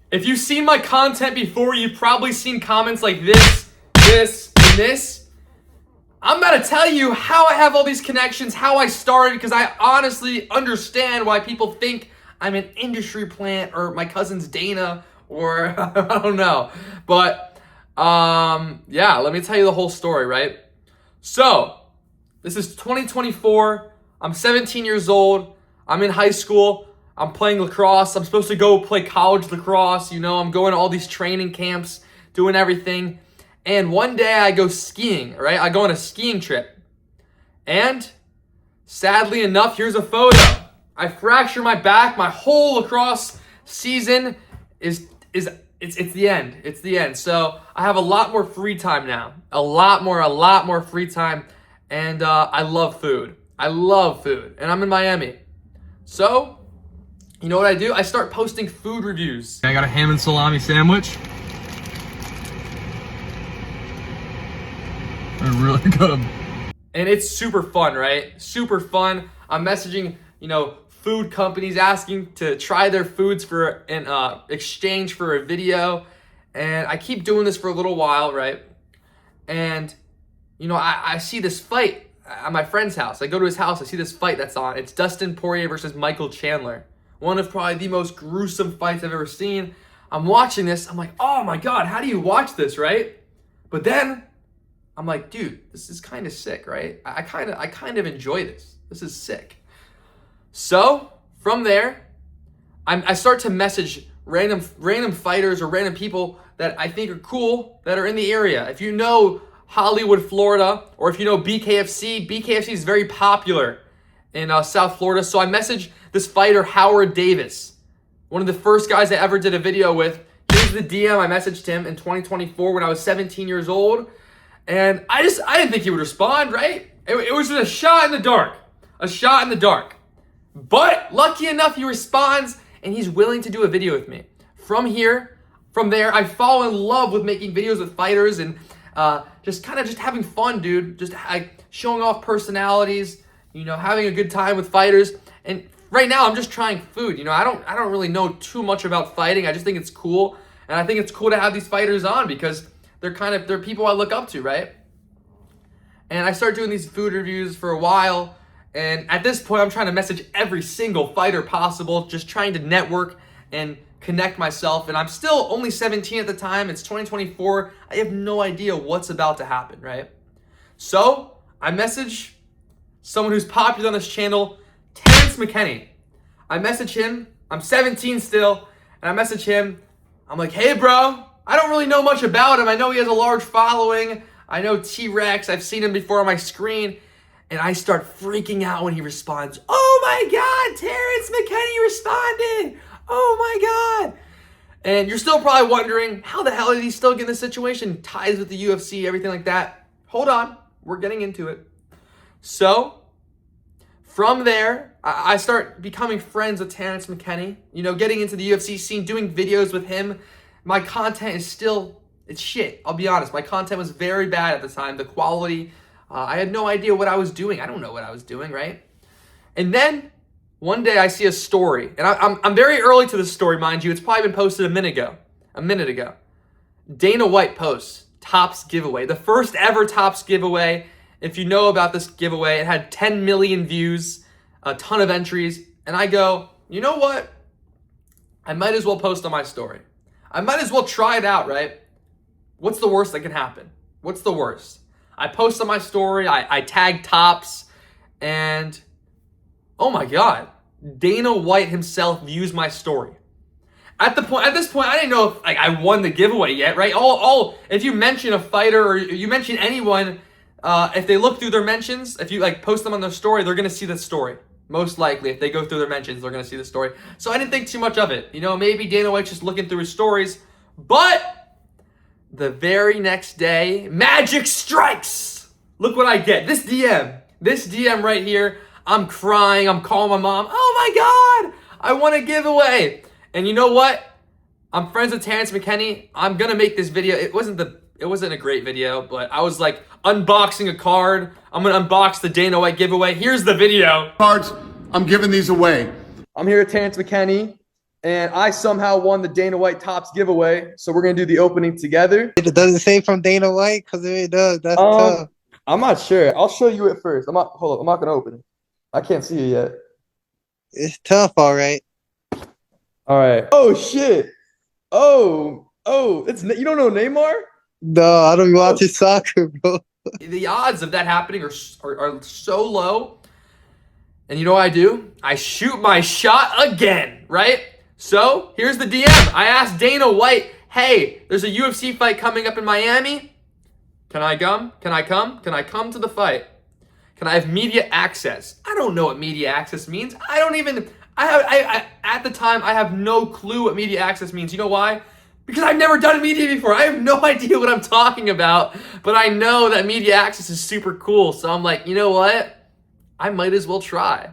If you've seen my content before, you've probably seen comments like this, and this. I'm about to tell you how I have all these connections, how I started, because I honestly understand why people think I'm an industry plant or my cousin's Dana or I don't know. But yeah, let me tell you the whole story, right? So, this is 2024. I'm 17 years old. I'm in high school. I'm playing lacrosse. I'm supposed to go play college lacrosse. You know, I'm going to all these training camps, doing everything. And one day I go skiing, right? I go on a skiing trip. And sadly enough, here's a photo. I fracture my back. My whole lacrosse season is it's the end. It's the end. So I have a lot more free time now. A lot more free time. And I love food. I love food. And I'm in Miami. So, you know what I do? I start posting food reviews. I got a ham and salami sandwich. Really good. And it's super fun, right? Super fun. I'm messaging, food companies asking to try their foods for an exchange for a video. And I keep doing this for a little while, right? And, I see this fight at my friend's house. I go to his house, I see this fight that's on. It's Dustin Poirier versus Michael Chandler. One of probably the most gruesome fights I've ever seen. I'm watching this. I'm like, oh my God, how do you watch this, right? But then I'm like, dude, this is kind of sick, right? I kind of enjoy this. This is sick. So from there, I start to message random fighters or random people that I think are cool that are in the area. If you know Hollywood, Florida, or if you know BKFC is very popular in South Florida. So I messaged this fighter, Howard Davis, one of the first guys I ever did a video with. Here's the DM. I messaged him in 2024 when I was 17 years old. And I didn't think he would respond, right? It was just a shot in the dark. A shot in the dark. But lucky enough, he responds and he's willing to do a video with me. From there, I fall in love with making videos with fighters and just having fun, dude. Just showing off personalities, having a good time with fighters. And right now, I'm just trying food. I don't really know too much about fighting. I just think it's cool. And I think it's cool to have these fighters on because they're people I look up to, right? And I started doing these food reviews for a while. And at this point, I'm trying to message every single fighter possible, just trying to network and connect myself. And I'm still only 17 at the time. It's 2024. I have no idea what's about to happen, right? So I message someone who's popular on this channel, Terrence McKinney. I message him. I'm 17 still. And I message him. I'm like, hey, bro. I don't really know much about him. I know he has a large following. I know T-Rex. I've seen him before on my screen. And I start freaking out when he responds. Oh my God, Terrence McKinney responded. Oh my God. And you're still probably wondering, how the hell did he still get in this situation? Ties with the UFC, everything like that. Hold on. We're getting into it. So, from there, I start becoming friends with Terrence McKinney. Getting into the UFC scene, doing videos with him. My content is still, it's shit. I'll be honest. My content was very bad at the time. The quality, I had no idea what I was doing. I don't know what I was doing, right? And then one day I see a story, and I'm very early to this story, mind you. It's probably been posted a minute ago. Dana White posts Topps giveaway, the first ever Topps giveaway. If you know about this giveaway, it had 10 million views, a ton of entries, and I go, you know what? I might as well post on my story. I might as well try it out, right? What's the worst that can happen? What's the worst? I post on my story, I tag Topps, and oh my God, Dana White himself views my story. At this point, I didn't know if I won the giveaway yet, right? If you mention a fighter or you mention anyone, if they look through their mentions, if you post them on their story, they're gonna see the story. Most likely, if they go through their mentions, they're going to see the story. So I didn't think too much of it. Maybe Dana White's just looking through his stories. But the very next day, magic strikes. Look what I get. This DM right here. I'm crying. I'm calling my mom. Oh my God, I won a giveaway. And you know what? I'm friends with Terrence McKinney. I'm going to make this video. It wasn't a great video, but I was unboxing a card. I'm going to unbox the Dana White giveaway. Here's the video. Cards, I'm giving these away. I'm here with Terrence McKinney. And I somehow won the Dana White Tops giveaway. So we're gonna do the opening together. Does it say from Dana White? Because if it does, that's Um, tough. I'm not sure. I'll show you it first. Hold up. I'm not gonna open it. I can't see it yet. It's tough, all right. All right. Oh shit. Oh, it's you don't know Neymar? No, I don't Oh. watch his soccer, bro. The odds of that happening are so low. And you know what I do? I shoot my shot again, right? So here's the DM. I asked Dana White, hey, there's a UFC fight coming up in Miami. Can I come? Can I come? Can I come to the fight? Can I have media access? I don't know what media access means. I don't even, at the time, I have no clue what media access means. You know why? Because I've never done media before. I have no idea what I'm talking about, but I know that media access is super cool. So I'm like, you know what? I might as well try.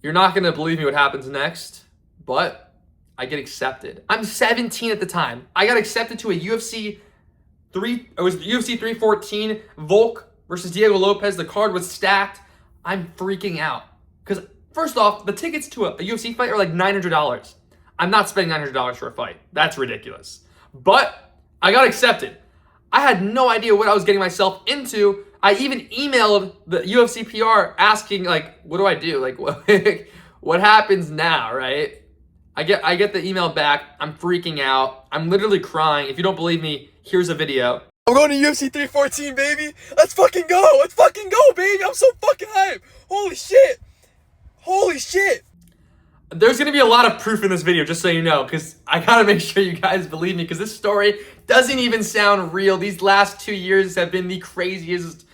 You're not going to believe me what happens next, but I get accepted. I'm 17 at the time. I got accepted to a UFC 314 Volk versus Diego Lopez. The card was stacked. I'm freaking out. Because first off, the tickets to a UFC fight are like $900. I'm not spending $900 for a fight. That's ridiculous. But I got accepted. I had no idea what I was getting myself into. I even emailed the UFC PR asking, like, what do I do? Like, what happens now, right? I get the email back. I'm freaking out. I'm literally crying. If you don't believe me, here's a video. I'm going to UFC 314, baby. Let's fucking go. Let's fucking go, baby. I'm so fucking hyped. Holy shit. Holy shit. There's going to be a lot of proof in this video, just so you know, because I got to make sure you guys believe me, because this story doesn't even sound real. These last 2 years have been the craziest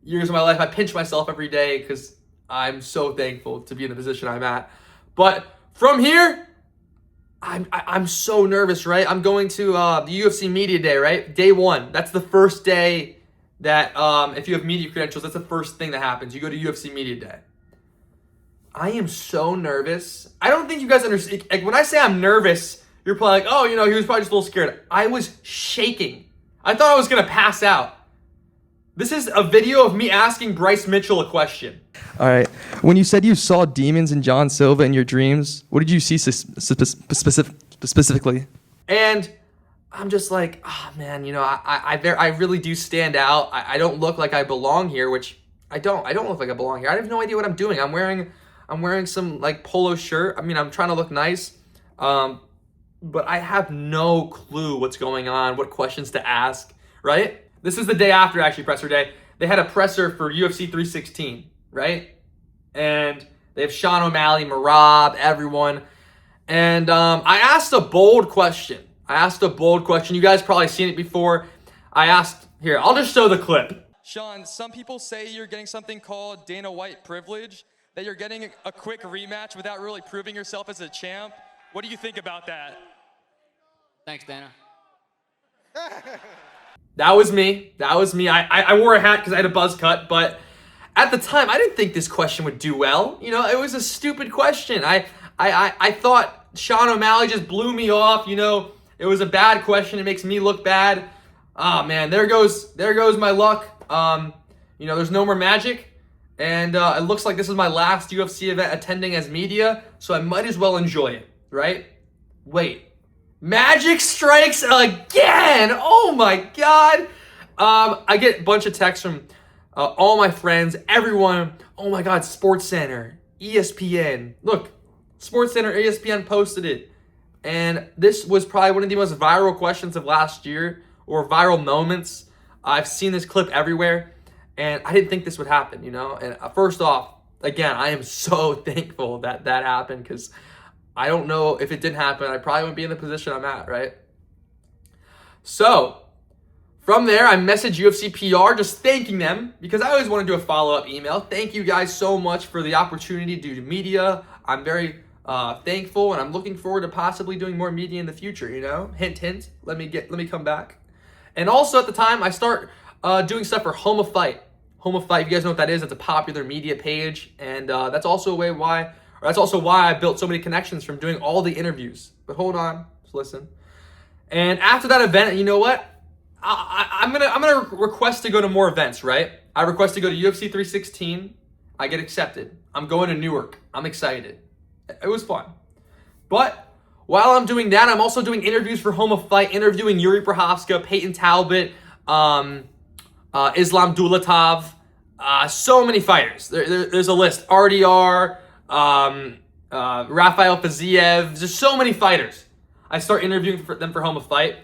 years of my life. I pinch myself every day because I'm so thankful to be in the position I'm at. But from here, I'm so nervous, right? I'm going to the UFC Media Day, right? Day one. That's the first day that if you have media credentials, that's the first thing that happens. You go to UFC Media Day. I am so nervous. I don't think you guys understand. Like, when I say I'm nervous, you're probably like, oh, you know, he was probably just a little scared. I was shaking. I thought I was going to pass out. This is a video of me asking Bryce Mitchell a question. All right. When you said you saw demons in John Silva in your dreams, what did you see specifically? And I'm just like, oh, man, you know, I really do stand out. I don't look like I belong here, which I don't. I don't look like I belong here. I have no idea what I'm doing. I'm wearing some like polo shirt. I mean, I'm trying to look nice. But I have no clue what's going on, what questions to ask, right? This is the day after, actually, presser day. They had a presser for UFC 316, right? And they have Sean O'Malley, Marab, everyone. And I asked a bold question. You guys probably seen it before. I asked, here, I'll just show the clip. Sean, some people say you're getting something called Dana White privilege, that you're getting a quick rematch without really proving yourself as a champ. What do you think about that? Thanks, Dana. That was me. I wore a hat because I had a buzz cut, but at the time, I didn't think this question would do well. You know, it was a stupid question. I thought Sean O'Malley just blew me off. You know, it was a bad question. It makes me look bad. Oh man, there goes my luck. You know, there's no more magic, and it looks like this is my last UFC event attending as media, so I might as well enjoy it, right? Wait. Magic strikes again! Oh my god! I get a bunch of texts from all my friends, everyone. Oh my god, SportsCenter, ESPN. Look, SportsCenter, ESPN posted it. And this was probably one of the most viral questions of last year, or viral moments. I've seen this clip everywhere, and I didn't think this would happen, you know? And first off, again, I am so thankful that that happened, because I don't know if it didn't happen, I probably wouldn't be in the position I'm at, right? So, from there, I messaged UFC PR just thanking them, because I always want to do a follow-up email. Thank you guys so much for the opportunity to do media. I'm very thankful, and I'm looking forward to possibly doing more media in the future, you know? Hint, hint, let me come back. And also at the time, I start doing stuff for Home of Fight. Home of Fight, if you guys know what that is, it's a popular media page, and that's also why I built so many connections from doing all the interviews. But hold on, just listen. And after that event, you know what? I'm gonna request to go to more events, right? I request to go to UFC 316. I get accepted. I'm going to Newark. I'm excited. It was fun. But while I'm doing that, I'm also doing interviews for Home of Fight, interviewing Yuri Prochazka, Peyton Talbot, Islam Dulatov, so many fighters. There's a list. RDR, Rafael Faziev. There's so many fighters. I start interviewing them for Home of Fight,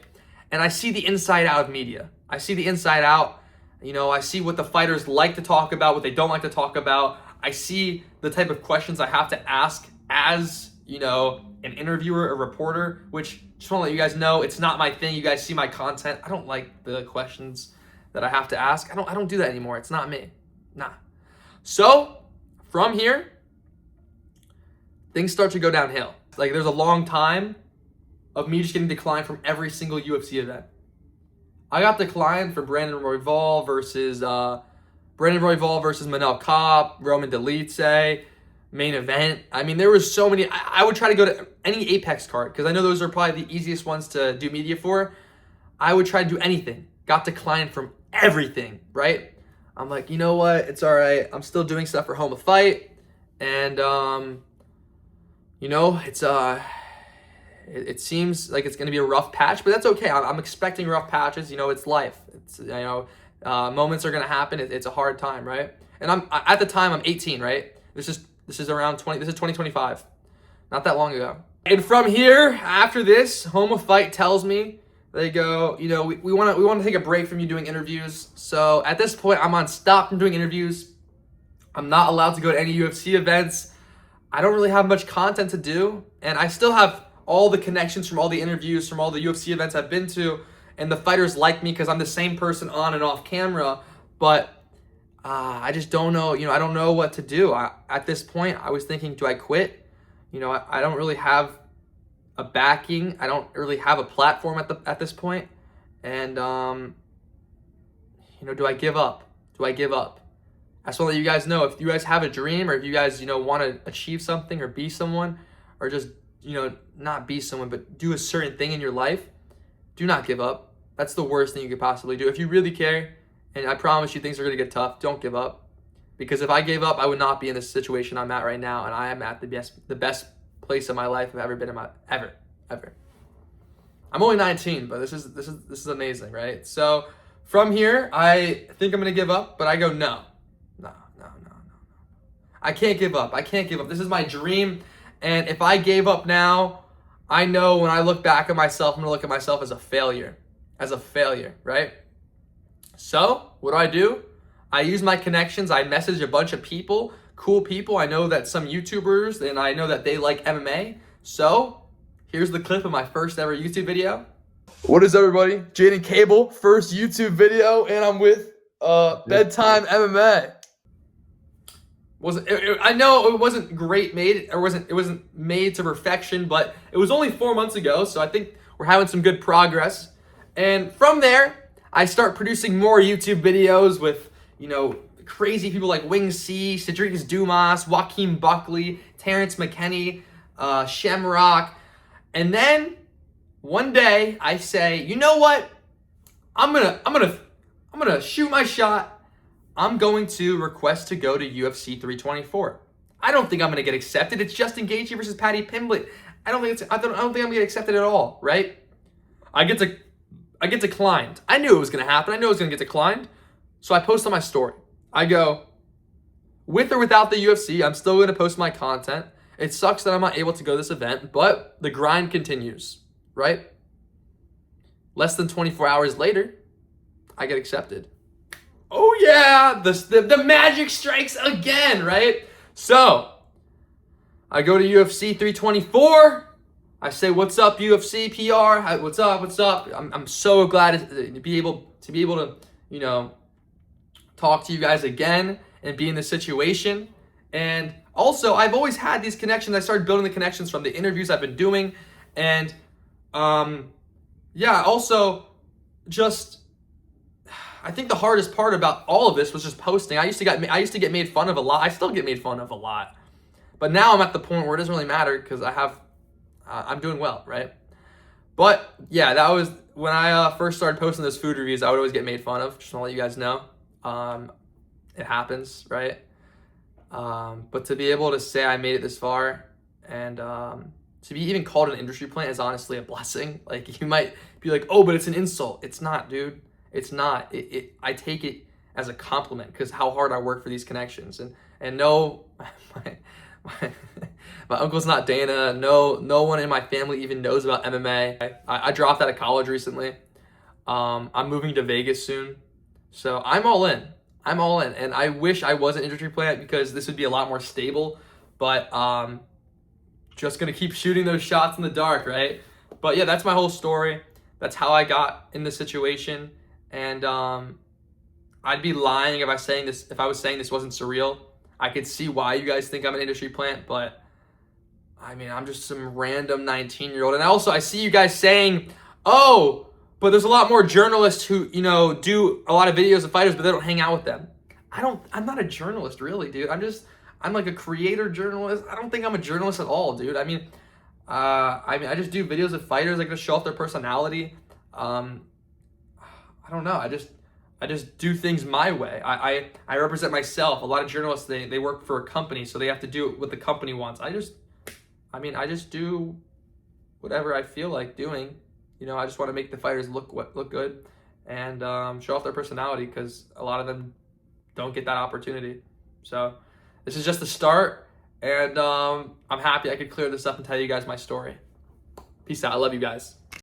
and I see the inside out of media. I see the inside out. You know, I see what the fighters like to talk about, what they don't like to talk about. I see the type of questions I have to ask as, you know, an interviewer, a reporter, which, just want to let you guys know, it's not my thing. You guys see my content. I don't like the questions that I have to ask. I don't do that anymore. It's not me. Nah. So, from here, things start to go downhill. Like, there's a long time of me just getting declined from every single UFC event. I got declined for Brandon Royval versus Manel Kape, Roman Dolidze, main event. I mean, there was so many. I would try to go to any Apex card because I know those are probably the easiest ones to do media for. I would try to do anything. Got declined from everything, right? I'm like, you know what? It's all right. I'm still doing stuff for Home of Fight. And, you know, it seems like it's going to be a rough patch, but that's okay. I'm expecting rough patches. You know, it's life. It's, you know, moments are going to happen. It's a hard time, right? And at the time, I'm 18, right? This is around 2025. Not that long ago. And from here, after this, Home of Fight tells me, they go, you know, we want to take a break from you doing interviews. So at this point, I'm on stop from doing interviews. I'm not allowed to go to any UFC events. I don't really have much content to do. And I still have all the connections from all the interviews, from all the UFC events I've been to. And the fighters like me because I'm the same person on and off camera. But I just don't know, you know, I don't know what to do. At this point, I was thinking, do I quit? You know, I don't really have a backing. I don't really have a platform at this point. And, you know, do I give up? Do I give up? I just want to let you guys know, if you guys have a dream or if you guys, you know, want to achieve something or be someone or just, you know, not be someone, but do a certain thing in your life, do not give up. That's the worst thing you could possibly do. If you really care, and I promise you things are going to get tough, don't give up. Because if I gave up, I would not be in this situation I'm at right now, and I am at the best place of my life I've ever been in ever. I'm only 19, but this is amazing, right? So from here, I think I'm going to give up, but I go, no. I can't give up. This is my dream. And if I gave up now, I know when I look back at myself, I'm going to look at myself as a failure. Right? So what do? I use my connections. I message a bunch of people, cool people. I know that some YouTubers, and I know that they like MMA. So here's the clip of my first ever YouTube video. What is everybody? Jaden Cable, first YouTube video, and I'm with Bedtime MMA. I know it wasn't great made, or it wasn't made to perfection, but it was only 4 months ago, so I think we're having some good progress. And from there, I start producing more YouTube videos with, you know, crazy people like Wing C, Cedric Dumas, Joaquin Buckley, Terrence McKinney, Shamrock. And then one day I say, you know what? I'm gonna shoot my shot. I'm going to request to go to UFC 324. I don't think I'm gonna get accepted. It's Justin Gaethje versus Paddy Pimblett. I don't think I'm gonna get accepted at all, right? I get declined. I knew it was gonna happen. I knew I was gonna get declined. So I post on my story. I go, with or without the UFC, I'm still gonna post my content. It sucks that I'm not able to go to this event, but the grind continues, right? Less than 24 hours later, I get accepted. Oh yeah, the magic strikes again, right? So, I go to UFC 324. I say, "What's up, UFC PR? What's up?" I'm so glad to be able to, you know, talk to you guys again and be in this situation. And also, I've always had these connections. I started building the connections from the interviews I've been doing, and yeah, also just. I think the hardest part about all of this was just posting. I used to get made fun of a lot. I still get made fun of a lot. But now I'm at the point where it doesn't really matter because I'm doing well, right? But yeah, that was when I first started posting those food reviews. I would always get made fun of. Just want to let you guys know. It happens, right? But to be able to say I made it this far and to be even called an industry plant is honestly a blessing. Like, you might be like, oh, but it's an insult. It's not, dude. It's not. I take it as a compliment because how hard I work for these connections. And no, my uncle's not Dana. No one in my family even knows about MMA. I dropped out of college recently. I'm moving to Vegas soon. So I'm all in. I'm all in. And I wish I was an industry plant because this would be a lot more stable. But just going to keep shooting those shots in the dark, right? But yeah, that's my whole story. That's how I got in this situation. And I'd be lying if I was saying this wasn't surreal. I could see why you guys think I'm an industry plant, but I mean, I'm just some random 19-year-old. And also, I see you guys saying, oh, but there's a lot more journalists who, do a lot of videos of fighters, but they don't hang out with them. I'm not a journalist, really, dude. I'm like a creator journalist. I don't think I'm a journalist at all, dude. I I just do videos of fighters. I just show off their personality. I don't know. I just do things my way. I represent myself. A lot of journalists, they work for a company, so they have to do what the company wants. I just do whatever I feel like doing. I just want to make the fighters look good and show off their personality because a lot of them don't get that opportunity. So this is just the start, and I'm happy I could clear this up and tell you guys my story. Peace out. I love you guys.